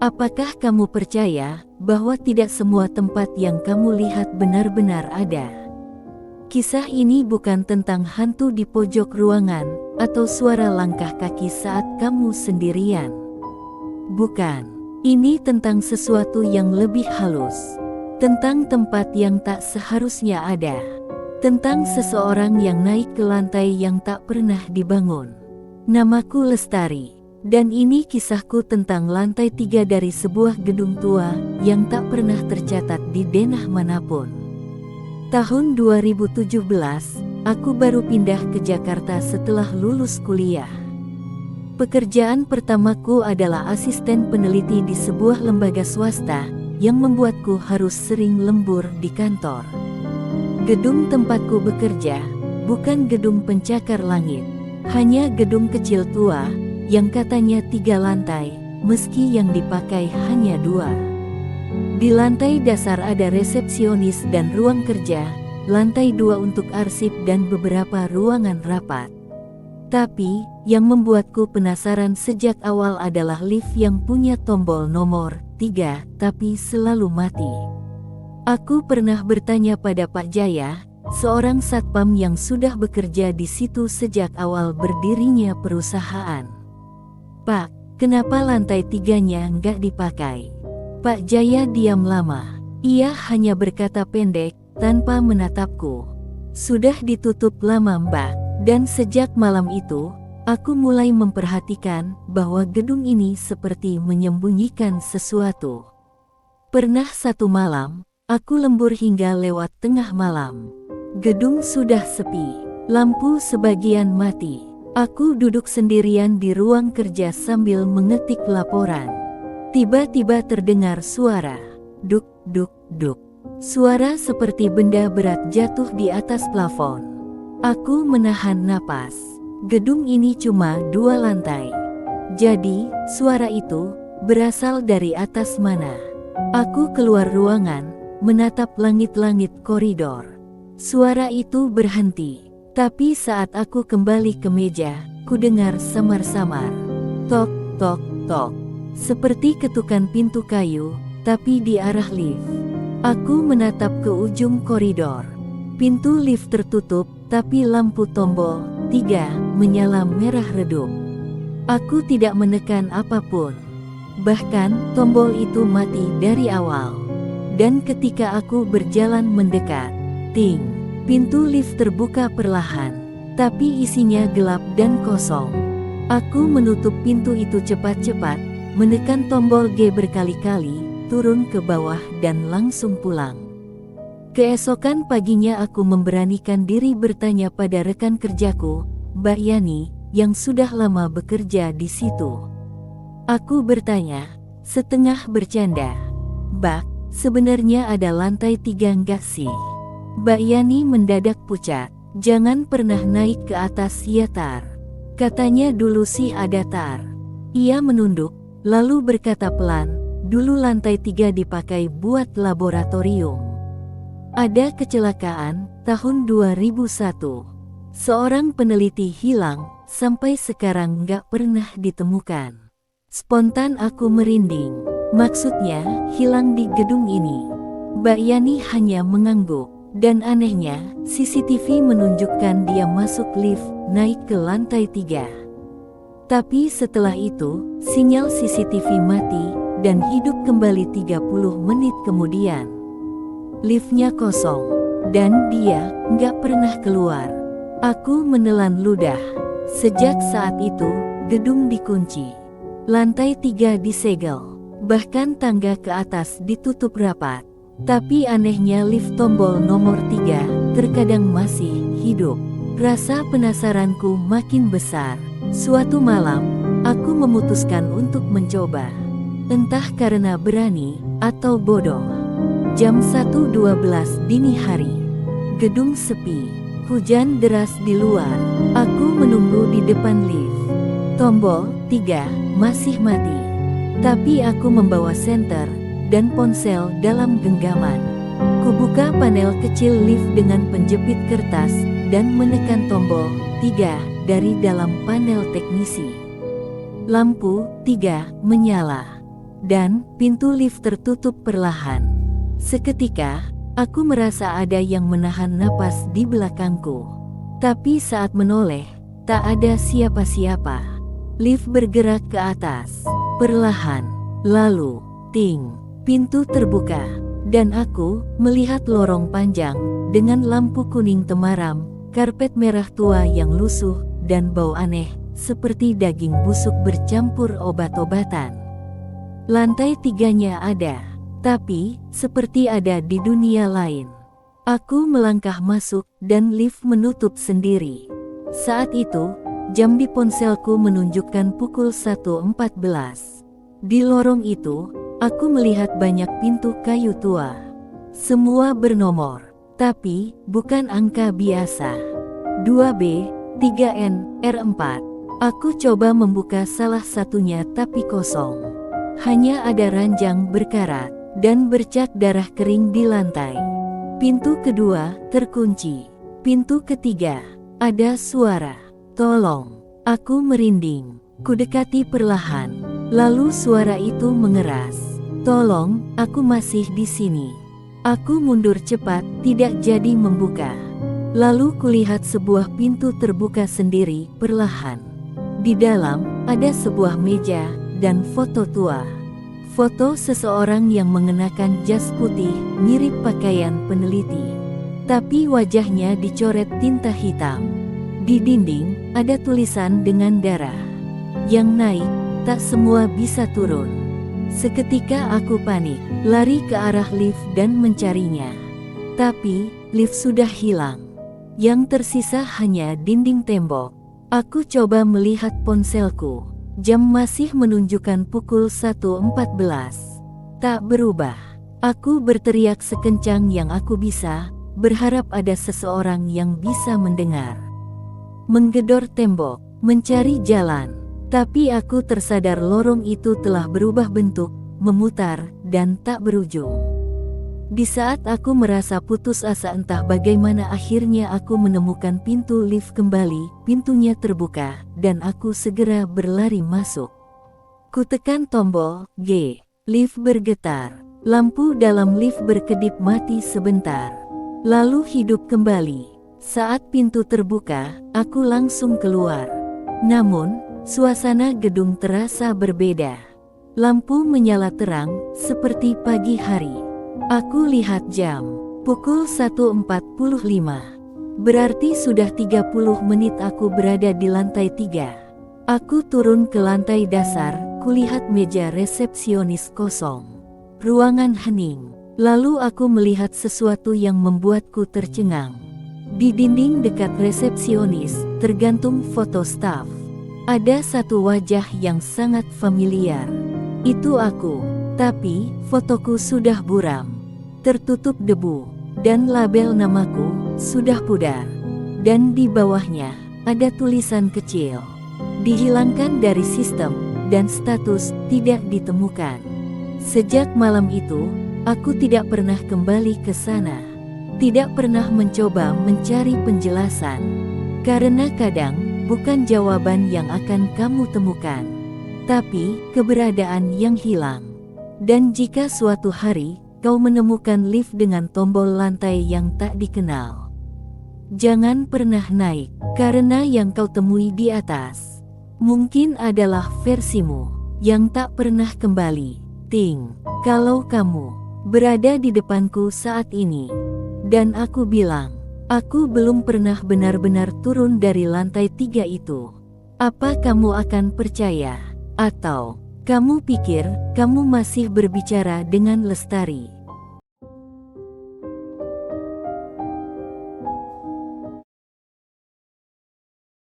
Apakah kamu percaya bahwa tidak semua tempat yang kamu lihat benar-benar ada? Kisah ini bukan tentang hantu di pojok ruangan atau suara langkah kaki saat kamu sendirian. Bukan. Ini tentang sesuatu yang lebih halus. Tentang tempat yang tak seharusnya ada. Tentang seseorang yang naik ke lantai yang tak pernah dibangun. Namaku Lestari. Dan ini kisahku tentang lantai 3 dari sebuah gedung tua yang tak pernah tercatat di denah manapun. Tahun 2017, aku baru pindah ke Jakarta setelah lulus kuliah. Pekerjaan pertamaku adalah asisten peneliti di sebuah lembaga swasta yang membuatku harus sering lembur di kantor. Gedung tempatku bekerja bukan gedung pencakar langit, hanya gedung kecil tua yang katanya 3 lantai, meski yang dipakai hanya 2. Di lantai dasar ada resepsionis dan ruang kerja, lantai 2 untuk arsip dan beberapa ruangan rapat. Tapi, yang membuatku penasaran sejak awal adalah lift yang punya tombol nomor 3, tapi selalu mati. Aku pernah bertanya pada Pak Jaya, seorang satpam yang sudah bekerja di situ sejak awal berdirinya perusahaan. Pak, kenapa lantai 3-nya nggak dipakai? Pak Jaya diam lama. Ia hanya berkata pendek, tanpa menatapku. Sudah ditutup lama Mbak, dan sejak malam itu, aku mulai memperhatikan bahwa gedung ini seperti menyembunyikan sesuatu. Pernah satu malam, aku lembur hingga lewat tengah malam. Gedung sudah sepi, lampu sebagian mati. Aku duduk sendirian di ruang kerja sambil mengetik laporan. Tiba-tiba terdengar suara, duk, duk, duk. Suara seperti benda berat jatuh di atas plafon. Aku menahan napas. Gedung ini cuma 2 lantai. Jadi, suara itu berasal dari atas mana? Aku keluar ruangan, menatap langit-langit koridor. Suara itu berhenti. Tapi saat aku kembali ke meja, ku dengar samar-samar. Tok, tok, tok. Seperti ketukan pintu kayu, tapi di arah lift. Aku menatap ke ujung koridor. Pintu lift tertutup, tapi lampu tombol 3 menyala merah redup. Aku tidak menekan apapun. Bahkan, tombol itu mati dari awal. Dan ketika aku berjalan mendekat, ting. Pintu lift terbuka perlahan, tapi isinya gelap dan kosong. Aku menutup pintu itu cepat-cepat, menekan tombol G berkali-kali, turun ke bawah dan langsung pulang. Keesokan paginya aku memberanikan diri bertanya pada rekan kerjaku, Mbak Yani, yang sudah lama bekerja di situ. Aku bertanya, setengah bercanda, Mbak, sebenarnya ada lantai 3 enggak sih? Mbak Yani mendadak pucat. Jangan pernah naik ke atas ya Tar. Katanya dulu sih ada Tar. Ia menunduk, lalu berkata pelan, dulu lantai 3 dipakai buat laboratorium. Ada kecelakaan, tahun 2001. Seorang peneliti hilang, sampai sekarang nggak pernah ditemukan. Spontan aku merinding. Maksudnya, hilang di gedung ini. Mbak Yani hanya mengangguk. Dan anehnya, CCTV menunjukkan dia masuk lift, naik ke lantai 3. Tapi setelah itu, sinyal CCTV mati, dan hidup kembali 30 menit kemudian. Liftnya kosong, dan dia nggak pernah keluar. Aku menelan ludah. Sejak saat itu, gedung dikunci. Lantai 3 disegel, bahkan tangga ke atas ditutup rapat. Tapi anehnya lift tombol nomor 3 terkadang masih hidup. Rasa penasaranku makin besar. Suatu malam, aku memutuskan untuk mencoba. Entah karena berani atau bodoh. Jam 1.12 dini hari. Gedung sepi. Hujan deras di luar. Aku menunggu di depan lift. Tombol 3 masih mati. Tapi aku membawa senter dan ponsel dalam genggaman. Kubuka panel kecil lift dengan penjepit kertas dan menekan tombol 3 dari dalam panel teknisi. Lampu 3 menyala. dan pintu lift tertutup perlahan. Seketika, aku merasa ada yang menahan napas di belakangku. Tapi saat menoleh, tak ada siapa-siapa. Lift bergerak ke atas, perlahan. Lalu, ting, pintu terbuka, dan aku melihat lorong panjang dengan lampu kuning temaram, karpet merah tua yang lusuh, dan bau aneh, seperti daging busuk bercampur obat-obatan. Lantai 3-nya ada, tapi seperti ada di dunia lain. Aku melangkah masuk dan lift menutup sendiri. Saat itu, jam di ponselku menunjukkan pukul 1.14. Di lorong itu, aku melihat banyak pintu kayu tua. Semua bernomor, tapi bukan angka biasa. 2B, 3N, R4. Aku coba membuka salah satunya tapi kosong. Hanya ada ranjang berkarat dan bercak darah kering di lantai. Pintu kedua terkunci. Pintu ketiga, ada suara. Tolong. Aku merinding. Kudekati perlahan. Lalu suara itu mengeras. Tolong, aku masih di sini. Aku mundur cepat, tidak jadi membuka. Lalu kulihat sebuah pintu terbuka sendiri, perlahan. Di dalam, ada sebuah meja, dan foto tua. Foto seseorang yang mengenakan jas putih, mirip pakaian peneliti. Tapi wajahnya dicoret tinta hitam. Di dinding, ada tulisan dengan darah. Yang naik, tak semua bisa turun. Seketika aku panik, lari ke arah lift dan mencarinya. Tapi, lift sudah hilang. Yang tersisa hanya dinding tembok. Aku coba melihat ponselku. Jam masih menunjukkan pukul 1.14. Tak berubah. Aku berteriak sekencang yang aku bisa, berharap ada seseorang yang bisa mendengar. Menggedor tembok, mencari jalan. Tapi aku tersadar lorong itu telah berubah bentuk, memutar, dan tak berujung. Di saat aku merasa putus asa entah bagaimana akhirnya aku menemukan pintu lift kembali, pintunya terbuka, dan aku segera berlari masuk. Kutekan tombol G. Lift bergetar. Lampu dalam lift berkedip mati sebentar. Lalu hidup kembali. Saat pintu terbuka, aku langsung keluar. Namun, suasana gedung terasa berbeda. Lampu menyala terang, seperti pagi hari. Aku lihat jam, pukul 1.45. Berarti sudah 30 menit aku berada di lantai 3. Aku turun ke lantai dasar, kulihat meja resepsionis kosong. Ruangan hening. Lalu aku melihat sesuatu yang membuatku tercengang. Di dinding dekat resepsionis, tergantung foto staf. Ada satu wajah yang sangat familiar. Itu aku, tapi fotoku sudah buram. Tertutup debu, dan label namaku sudah pudar. Dan di bawahnya, ada tulisan kecil. Dihilangkan dari sistem, dan status tidak ditemukan. Sejak malam itu, aku tidak pernah kembali ke sana. Tidak pernah mencoba mencari penjelasan. Karena kadang, bukan jawaban yang akan kamu temukan, tapi keberadaan yang hilang. Dan jika suatu hari, kau menemukan lift dengan tombol lantai yang tak dikenal, jangan pernah naik, karena yang kau temui di atas mungkin adalah versimu yang tak pernah kembali. Ting, kalau kamu berada di depanku saat ini, dan aku bilang, aku belum pernah benar-benar turun dari lantai 3 itu, apa kamu akan percaya? Atau kamu pikir kamu masih berbicara dengan Lestari?